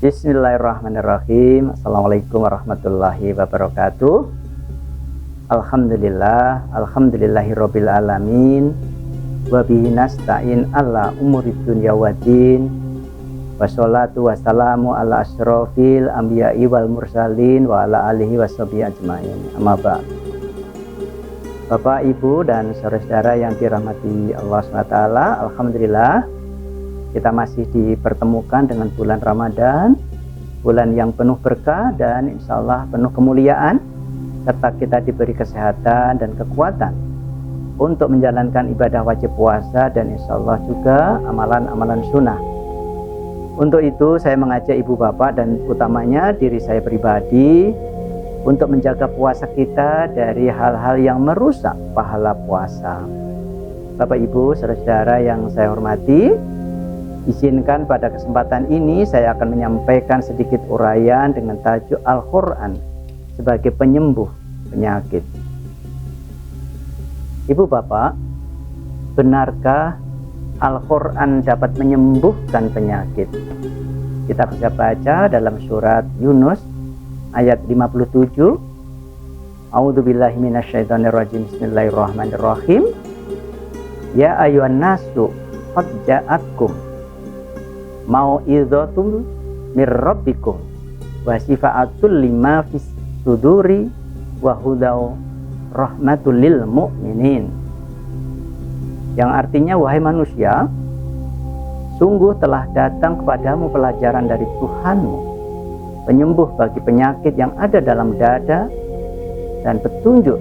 Bismillahirrahmanirrahim. Assalamualaikum warahmatullahi wabarakatuh. Alhamdulillahirabbil alamin. Wa bihi nasta'in ala umurid dunya waddin. Wassalatu wassalamu ala asyrofil anbiya'i wal mursalin wa ala alihi washabihi ajmain. Amma ba'd. Bapak, Ibu, dan saudara-saudara yang dirahmati Allah SWT, alhamdulillah kita masih dipertemukan dengan bulan Ramadan, bulan yang penuh berkah dan insya Allah penuh kemuliaan, serta kita diberi kesehatan dan kekuatan untuk menjalankan ibadah wajib puasa dan insya Allah juga amalan-amalan sunnah. Untuk itu saya mengajak ibu bapak dan utamanya diri saya pribadi untuk menjaga puasa kita dari hal-hal yang merusak pahala puasa. Bapak, Ibu, saudara-saudara yang saya hormati, izinkan pada kesempatan ini saya akan menyampaikan sedikit uraian dengan tajuk Al-Quran sebagai penyembuh penyakit. Ibu bapak, benarkah Al-Quran dapat menyembuhkan penyakit? Kita bisa baca dalam surat Yunus ayat 57. A'udzubillahi minasyaitonirrajim. Bismillahirrahmanirrahim. Ya ayyuhan nasu qad ja'atkum mau'izatum mir rabbikum wa shifa'atul lima fis suduri wa hudaw rahmatul lil mu'minin. Yang artinya, wahai manusia, sungguh telah datang kepadamu pelajaran dari Tuhanmu, penyembuh bagi penyakit yang ada dalam dada dan petunjuk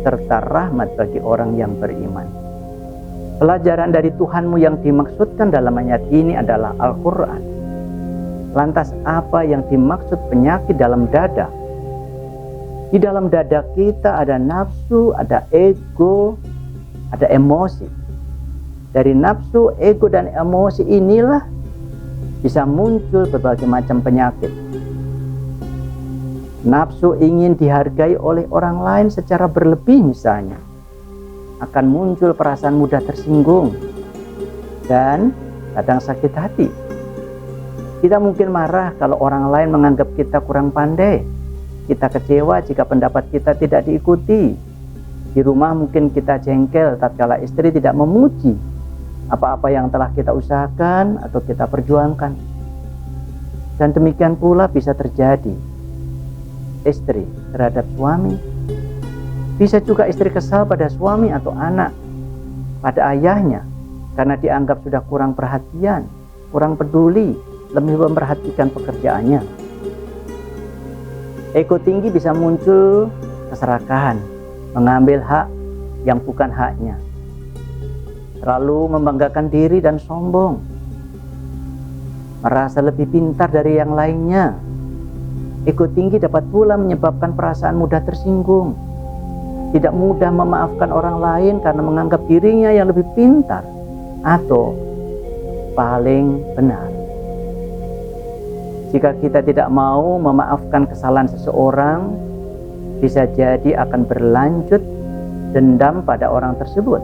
serta rahmat bagi orang yang beriman. Pelajaran dari Tuhanmu yang dimaksudkan dalam ayat ini adalah Al-Quran. Lantas apa yang dimaksud penyakit dalam dada? Di dalam dada kita ada nafsu, ada ego, ada emosi. Dari nafsu, ego, dan emosi inilah bisa muncul berbagai macam penyakit. Nafsu ingin dihargai oleh orang lain secara berlebih misalnya, akan muncul perasaan mudah tersinggung dan kadang sakit hati. Kita mungkin marah kalau orang lain menganggap kita kurang pandai. Kita kecewa jika pendapat kita tidak diikuti. Di rumah mungkin kita jengkel tatkala istri tidak memuji apa-apa yang telah kita usahakan atau kita perjuangkan. Dan demikian pula bisa terjadi istri terhadap suami. Bisa juga istri kesal pada suami atau anak, pada ayahnya, karena dianggap sudah kurang perhatian, kurang peduli, lebih memperhatikan pekerjaannya. Ego tinggi bisa muncul keserakahan, mengambil hak yang bukan haknya, terlalu membanggakan diri dan sombong, merasa lebih pintar dari yang lainnya. Ego tinggi dapat pula menyebabkan perasaan mudah tersinggung, tidak mudah memaafkan orang lain karena menganggap dirinya yang lebih pintar atau paling benar. Jika kita tidak mau memaafkan kesalahan seseorang, bisa jadi akan berlanjut dendam pada orang tersebut.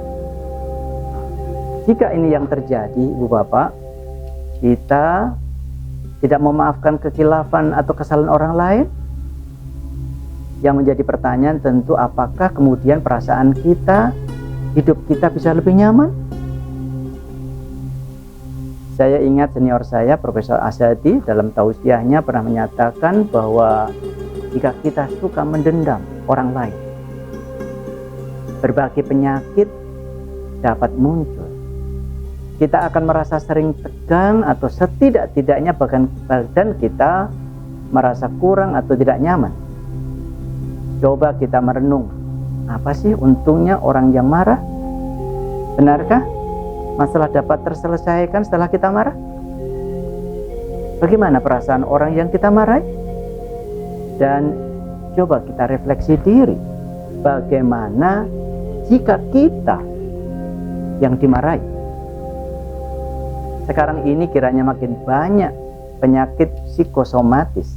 Jika ini yang terjadi, Ibu Bapak, kita tidak memaafkan kekhilafan atau kesalahan orang lain, yang menjadi pertanyaan tentu apakah kemudian perasaan kita, hidup kita bisa lebih nyaman? Saya ingat senior saya, Profesor Asyadi, dalam tausiahnya pernah menyatakan bahwa jika kita suka mendendam orang lain, berbagai penyakit dapat muncul. Kita akan merasa sering tegang atau setidak-tidaknya bahkan badan kita merasa kurang atau tidak nyaman. Coba kita merenung, apa sih untungnya orang yang marah? Benarkah masalah dapat terselesaikan setelah kita marah? Bagaimana perasaan orang yang kita marahi? Dan coba kita refleksi diri, bagaimana jika kita yang dimarahi? Sekarang ini kiranya makin banyak penyakit psikosomatis,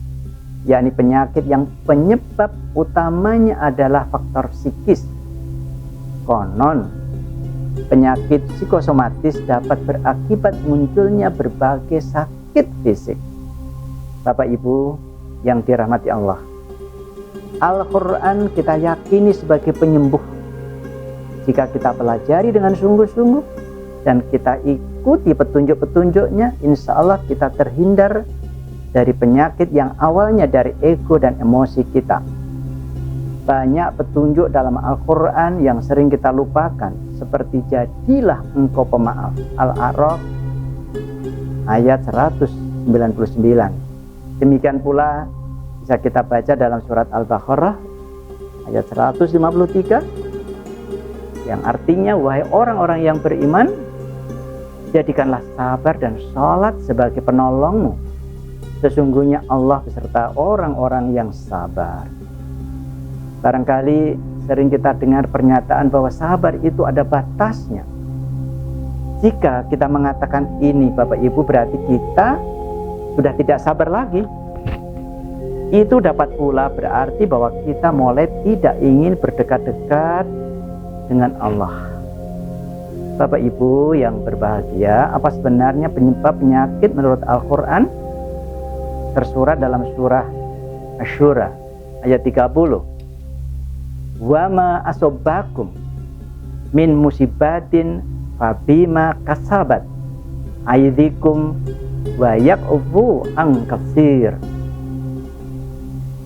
yakni penyakit yang penyebab utamanya adalah faktor psikis. Konon, penyakit psikosomatis dapat berakibat munculnya berbagai sakit fisik. Bapak Ibu yang dirahmati Allah, Al-Quran kita yakini sebagai penyembuh. Jika kita pelajari dengan sungguh-sungguh dan kita ikuti petunjuk-petunjuknya, insya Allah kita terhindar dari penyakit yang awalnya dari ego dan emosi kita. Banyak petunjuk dalam Al-Quran yang sering kita lupakan, seperti jadilah engkau pemaaf, Al-A'raf ayat 199. Demikian pula bisa kita baca dalam surat Al-Baqarah ayat 153 yang artinya, wahai orang-orang yang beriman, jadikanlah sabar dan sholat sebagai penolongmu. Sesungguhnya Allah beserta orang-orang yang sabar. Barangkali sering kita dengar pernyataan bahwa sabar itu ada batasnya. Jika kita mengatakan ini, Bapak Ibu, berarti kita sudah tidak sabar lagi. Itu dapat pula berarti bahwa kita mulai tidak ingin berdekat-dekat dengan Allah. Bapak Ibu yang berbahagia, apa sebenarnya penyebab penyakit menurut Al-Quran? Tersurat dalam surah Asy-Syura ayat 30. Wa ma asobakum min musibatin fabima kasabat aydikum wa yaqfu an katsir.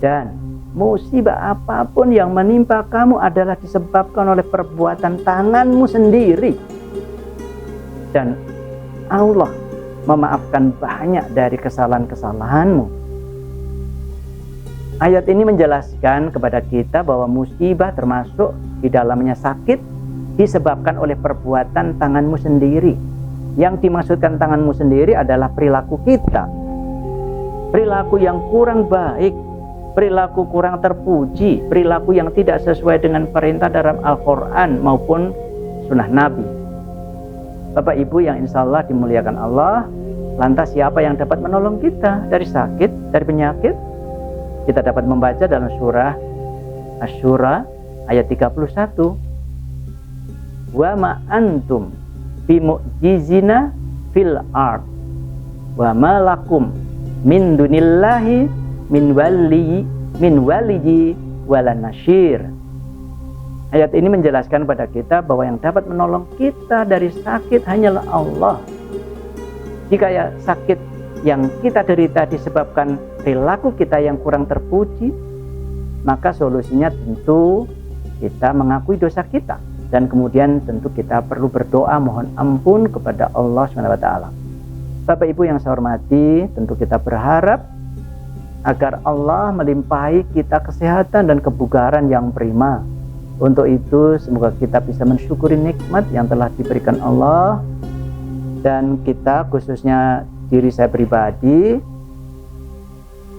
Dan musibah apapun yang menimpa kamu adalah disebabkan oleh perbuatan tanganmu sendiri. Dan Allah memaafkan banyak dari kesalahan-kesalahanmu. Ayat ini menjelaskan kepada kita bahwa musibah termasuk di dalamnya sakit disebabkan oleh perbuatan tanganmu sendiri. Yang dimaksudkan tanganmu sendiri adalah perilaku kita. Perilaku yang kurang baik, perilaku kurang terpuji, perilaku yang tidak sesuai dengan perintah dalam Al-Quran maupun sunnah Nabi. Bapak Ibu yang insya Allah dimuliakan Allah, lantas siapa yang dapat menolong kita dari sakit, dari penyakit? Kita dapat membaca dalam surah Asy-Syura ayat 31. Wa ma antum bimu'jizina fil ard wa ma lakum min dunillahi min waliyyi wala nasyir. Ayat ini menjelaskan pada kita bahwa yang dapat menolong kita dari sakit hanyalah Allah. Jika ya sakit yang kita derita disebabkan perilaku kita yang kurang terpuji, maka solusinya tentu kita mengakui dosa kita dan kemudian tentu kita perlu berdoa mohon ampun kepada Allah SWT. Bapak Ibu yang saya hormati, tentu kita berharap agar Allah melimpahi kita kesehatan dan kebugaran yang prima. Untuk itu semoga kita bisa mensyukuri nikmat yang telah diberikan Allah, dan kita khususnya diri saya pribadi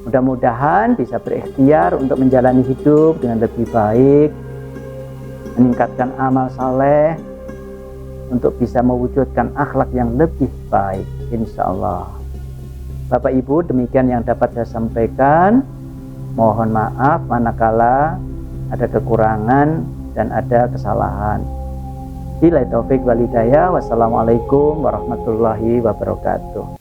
mudah-mudahan bisa berikhtiar untuk menjalani hidup dengan lebih baik, meningkatkan amal saleh untuk bisa mewujudkan akhlak yang lebih baik, insya Allah. Bapak Ibu, demikian yang dapat saya sampaikan. Mohon maaf manakala ada kekurangan dan ada kesalahan. Billahi taufik wal hidayah. Wassalamualaikum warahmatullahi wabarakatuh.